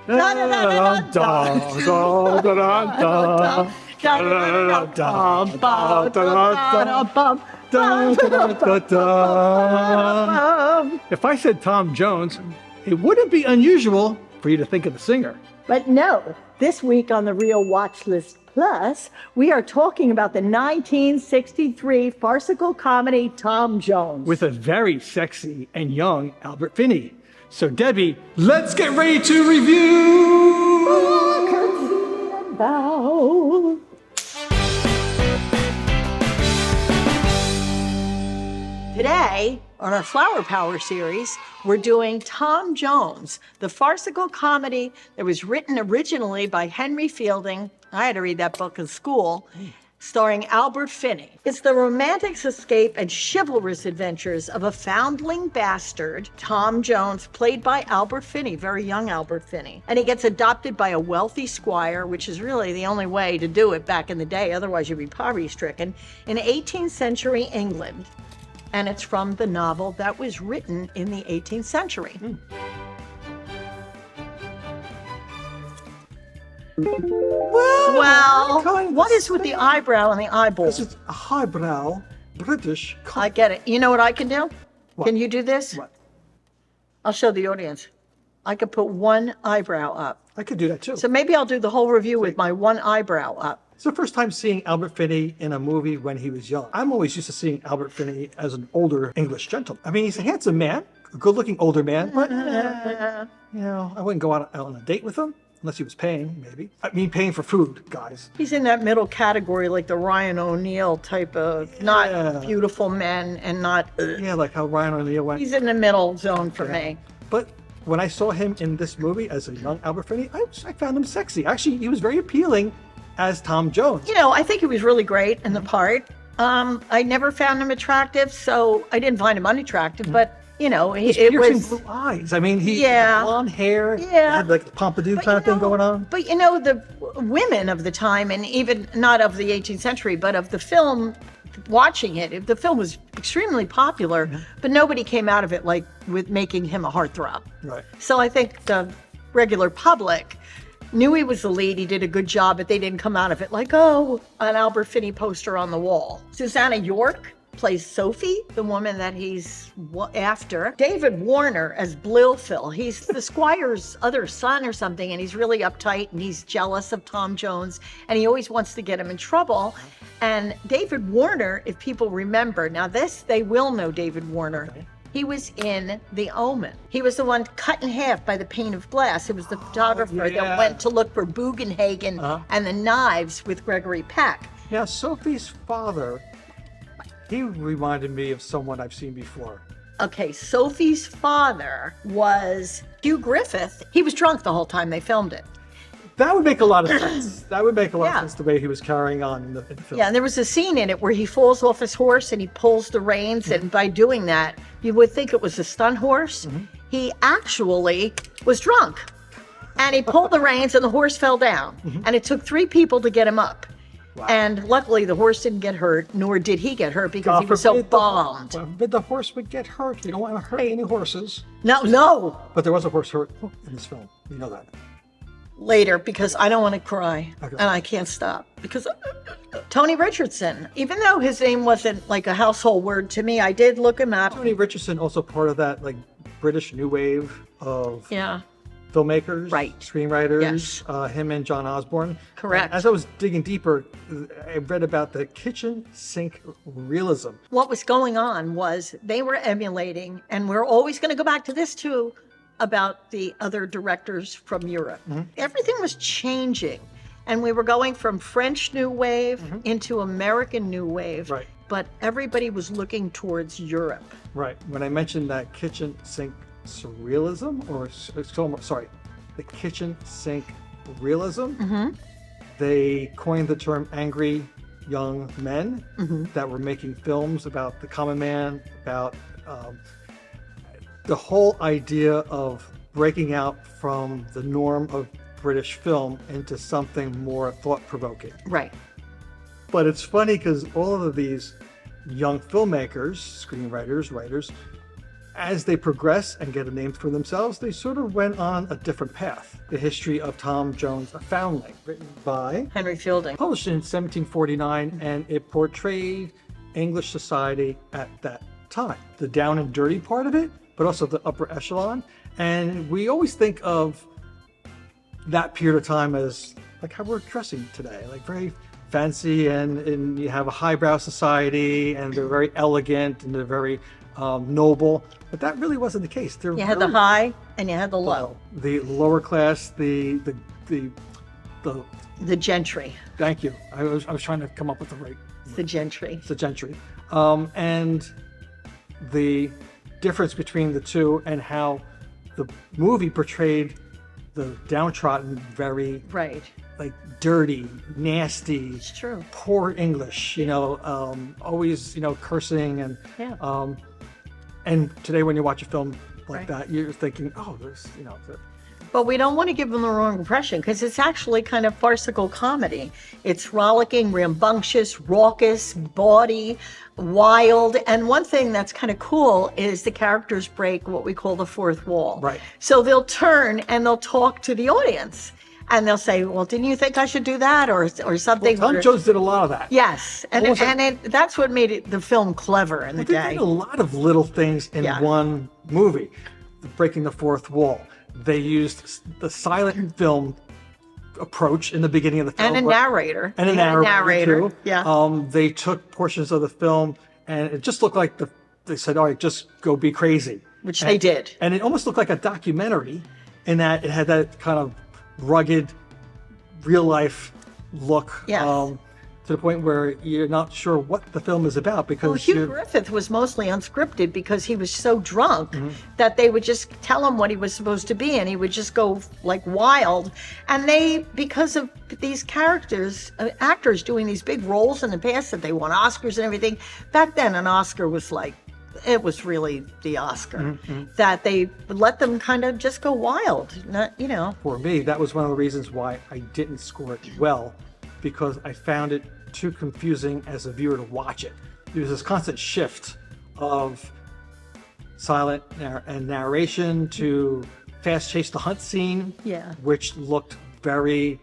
If I said Tom Jones, it wouldn't be unusual for you to think of the singer. But no, this week on the Reel Watchlist Plus, we are talking about the 1963 farcical comedy Tom Jones. With a very sexy and young Albert Finney. So Debbie, let's get ready to review! Curtsy and bow. Today, on our Flower Power series, we're doing Tom Jones, the farcical comedy that was written originally by Henry Fielding. I had to read that book in school, starring Albert Finney. It's the romantic escape and chivalrous adventures of a foundling bastard, Tom Jones, played by Albert Finney, very young Albert Finney. And he gets adopted by a wealthy squire, which is really the only way to do it back in the day, otherwise you'd be poverty-stricken, in 18th century England. And it's from the novel that was written in the 18th century. Well, what is with the eyebrow and the eyeball? This is a highbrow British I get it. You know what I can do? What? Can you do this? What? I'll show the audience. I could put one eyebrow up. I could do that too. So maybe I'll do the whole review with my one eyebrow up. It's the first time seeing Albert Finney in a movie when he was young. I'm always used to seeing Albert Finney as an older English gentleman. I mean, he's a handsome man, a good-looking older man, but, you know, I wouldn't go out on a date with him, unless he was paying, maybe. I mean, paying for food, guys. He's in that middle category, like the Ryan O'Neal type of, not beautiful men and not... Yeah, like how Ryan O'Neal went. He's in the middle zone for me. But when I saw him in this movie as a young Albert Finney, I found him sexy. Actually, he was very appealing as Tom Jones. You know, I think he was really great in the part. I never found him attractive, so I didn't find him unattractive, but, you know, His it piercing was... blue eyes. I mean, he had blonde hair, had like the pompadour kind of thing going on. But, you know, the women of the time, and even not of the 18th century, but of the film, watching it, the film was extremely popular, but nobody came out of it like with making him a heartthrob. Right. So I think the regular public knew he was the lead, he did a good job, but they didn't come out of it like, oh, an Albert Finney poster on the wall. Susanna York plays Sophie, the woman that he's after. David Warner as Blilphil. He's the squire's other son or something, and he's really uptight, and he's jealous of Tom Jones, and he always wants to get him in trouble. And David Warner, if people remember, now this, they will know David Warner. Okay. He was in The Omen. He was the one cut in half by the pane of glass. It was the photographer that went to look for Bugenhagen and the knives with Gregory Peck. Yeah, Sophie's father, he reminded me of someone I've seen before. Okay, Sophie's father was Hugh Griffith. He was drunk the whole time they filmed it. That would make a lot of sense. That would make a lot of sense the way he was carrying on in the film. Yeah, and there was a scene in it where he falls off his horse and he pulls the reins, and by doing that, you would think it was a stunt horse. He actually was drunk, and he pulled the reins and the horse fell down, and it took 3 people to get him up. Wow. And luckily, the horse didn't get hurt, nor did he get hurt because he was so bombed. But the horse would get hurt. You don't want to hurt any horses. No. But there was a horse hurt in this film. You know that. Later, because I don't want to cry, and I can't stop. Because Tony Richardson, even though his name wasn't like a household word to me, I did look him up. Tony Richardson, also part of that like British new wave of filmmakers, screenwriters, him and John Osborne. Correct. And as I was digging deeper, I read about the kitchen sink realism. What was going on was they were emulating, and we're always going to go back to this too, about the other directors from Europe. Everything was changing, and we were going from French New Wave into American New Wave, but everybody was looking towards Europe. Right. When I mentioned that kitchen sink surrealism, the kitchen sink realism, they coined the term angry young men that were making films about the common man, about the whole idea of breaking out from the norm of British film into something more thought-provoking. Right. But it's funny because all of these young filmmakers, screenwriters, writers, as they progress and get a name for themselves, they sort of went on a different path. The History of Tom Jones, a Foundling, written by Henry Fielding. published in 1749, and it portrayed English society at that time. The down and dirty part of it, but also the upper echelon. And we always think of that period of time as like how we're dressing today, like very fancy, and you have a highbrow society, and they're very elegant, and they're very noble. But that really wasn't the case. You had the high and you had the low. The lower class, the gentry. Thank you. I was trying to come up with the right. It's the gentry. It's the gentry. And the difference between the two, and how the movie portrayed the downtrodden very right, like dirty, nasty, it's true, poor English, always, cursing, and yeah. And today when you watch a film like right. that, you're thinking, oh, there's, But we don't want to give them the wrong impression, because it's actually kind of farcical comedy. It's rollicking, rambunctious, raucous, bawdy, wild. And one thing that's kind of cool is the characters break what we call the fourth wall. Right. So they'll turn and they'll talk to the audience. And they'll say, well, didn't you think I should do that? Or something. Well, Tom Jones did a lot of that. Yes. And that's what made the film clever in the day. They did a lot of little things in one movie. Breaking the fourth wall. They used the silent film approach in the beginning of the film. And a narrator. And a narrator too. Yeah. They took portions of the film, and it just looked like they said, all right, just go be crazy. Which they did. And it almost looked like a documentary in that it had that kind of rugged, real life look. Yes. To the point where you're not sure what the film is about, because Hugh Griffith was mostly unscripted because he was so drunk that they would just tell him what he was supposed to be, and he would just go like wild. And because of these characters, actors doing these big roles in the past that they won Oscars and everything, back then an Oscar was like, it was really the Oscar, that they let them kind of just go wild. For me, that was one of the reasons why I didn't score it well, because I found it too confusing as a viewer to watch it. There was this constant shift of silent and narration to fast chase the hunt scene, which looked very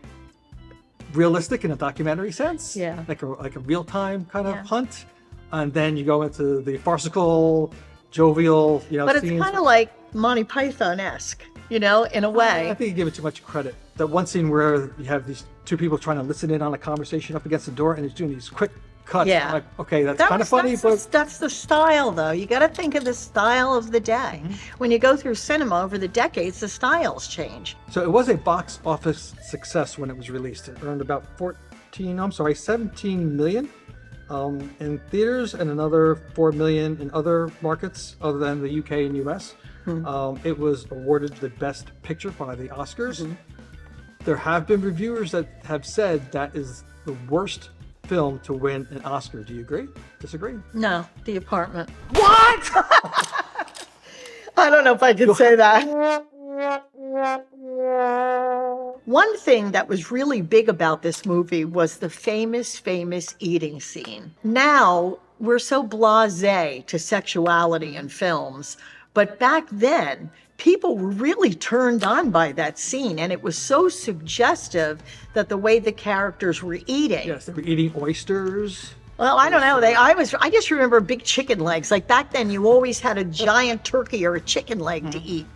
realistic in a documentary sense, like a real time kind of hunt. And then you go into the farcical, jovial, But it's kind of like Monty Python-esque, in a way. I think you give it too much credit. That one scene where you have these two people trying to listen in on a conversation up against the door, and it's doing these quick cuts. Yeah. Like, okay, that's kind of funny, but that's the style, though. You got to think of the style of the day. When you go through cinema over the decades, the styles change. So it was a box office success when it was released. It earned about 17 million in theaters, and another 4 million in other markets other than the UK and US. It was awarded the Best Picture by the Oscars. There have been reviewers that have said that is the worst film to win an Oscar. Do you agree? Disagree? No, The Apartment. What? I don't know if I can say that. One thing that was really big about this movie was the famous eating scene. Now, we're so blasé to sexuality in films, but back then, people were really turned on by that scene, and it was so suggestive that the way the characters were eating. Yes, they were eating oysters. Well, I don't know. I just remember big chicken legs. Like back then, you always had a giant turkey or a chicken leg to eat,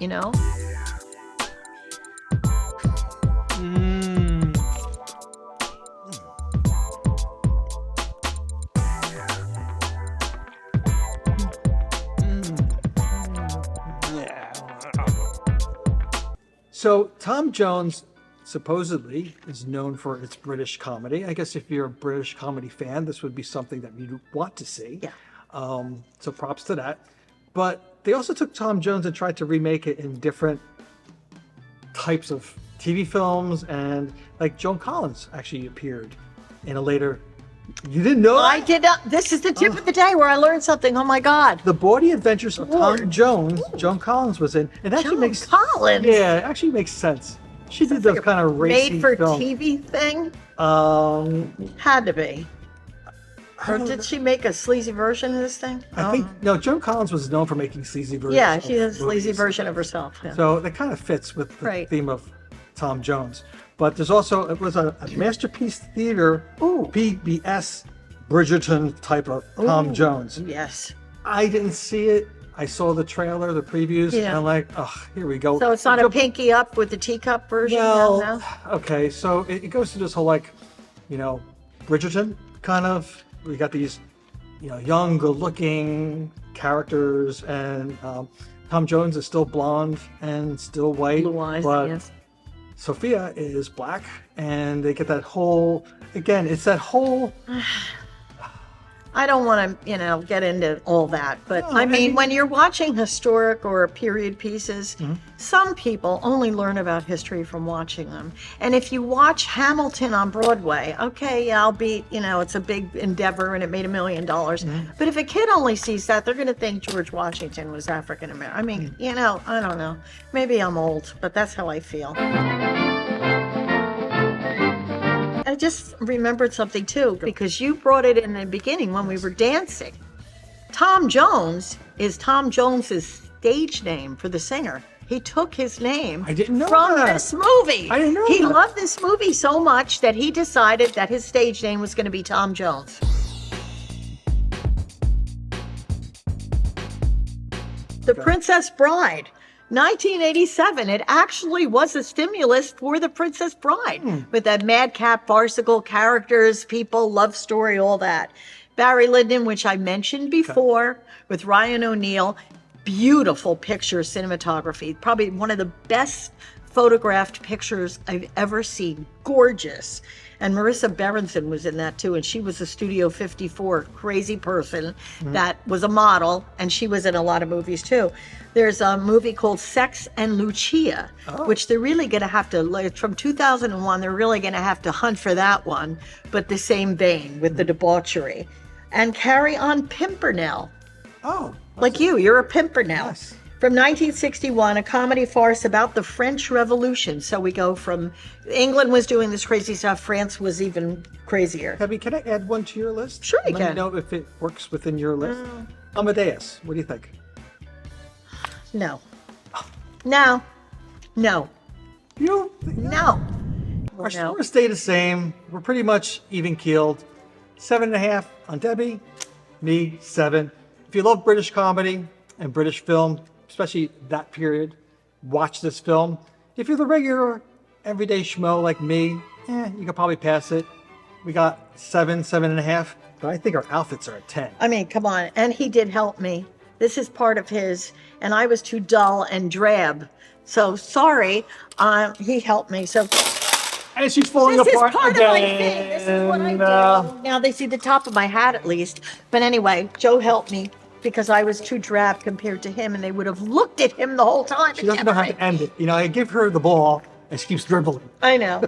So Tom Jones supposedly is known for its British comedy. I guess if you're a British comedy fan, this would be something that you'd want to see. Yeah. So props to that. But they also took Tom Jones and tried to remake it in different types of TV films, and like Joan Collins actually appeared in a later. You didn't know that? I did not. This is the tip of the day where I learned something. Oh my God. The Bawdy Adventures of Tom Jones, Joan Collins was in. It actually makes Collins. Yeah, it actually makes sense. She did those kind of racy made for films. TV thing. Um, Had to be. Or did she make a sleazy version of this thing? I think no. Joan Collins was known for making sleazy versions. Yeah, she has a of sleazy movies. version of herself. Yeah. So that kind of fits with the Right. theme of Tom Jones. But there's also, it was a Masterpiece Theater, PBS, Bridgerton type of Tom Jones. Yes. I didn't see it. I saw the trailer, the previews, Yeah. and I'm like, oh, here we go. So it's not a pinky up with the teacup version? Well, No? okay, so it goes through this whole, like, Bridgerton kind of. We got these, young, good-looking characters, and Tom Jones is still blonde and still white. Blue eyes, but yes. Sophia is black, and they get that whole, again, it's that whole, I don't want to, get into all that, but No, I mean, when you're watching historic or period pieces, some people only learn about history from watching them. And if you watch Hamilton on Broadway, okay, yeah, I'll be, it's a big endeavor and it made $1 million. But if a kid only sees that, they're going to think George Washington was African American. I mean, I don't know. Maybe I'm old, but that's how I feel. I just remembered something too, because you brought it in the beginning when we were dancing. Tom Jones is Tom Jones's stage name for the singer. He took his name I didn't know from that. this movie. I didn't know He that. loved this movie so much that he decided that his stage name was going to be Tom Jones. The Princess Bride. 1987, it actually was a stimulus for The Princess Bride with that madcap, farcical characters, people, love story, all that. Barry Lyndon, which I mentioned before, with Ryan O'Neal, beautiful picture cinematography, probably one of the best photographed pictures I've ever seen. Gorgeous. And Marissa Berenson was in that too, and she was a Studio 54 crazy person that was a model, and she was in a lot of movies too. There's a movie called Sex and Lucia, which they're really going to have to, it's from 2001, they're really going to have to hunt for that one, but the same vein with the debauchery. And Carry On Pimpernel. oh. Like you're a pimpernel. Yes. From 1961, a comedy farce about the French Revolution. So we go from England was doing this crazy stuff, France was even crazier. Debbie, can I add one to your list? Sure you Let me can. know if it works within your list. Amadeus, what do you think? No. No. No. You don't think, No. Our No. scores stay the same. We're pretty much even keeled. 7.5 on Debbie, me 7. If you love British comedy and British film, especially that period, watch this film. If you're the regular everyday schmo like me, you could probably pass it. We got 7.5, but I think our outfits are a 10. I mean, come on. And he did help me. This is part of his, and I was too dull and drab. So sorry, he helped me. So And she's falling this is apart part again. of my thing. This is what I do. Now they see the top of my hat at least. But anyway, Joe helped me because I was too drab compared to him, and they would have looked at him the whole time. She doesn't know how to end it. I give her the ball, and she keeps dribbling. I know.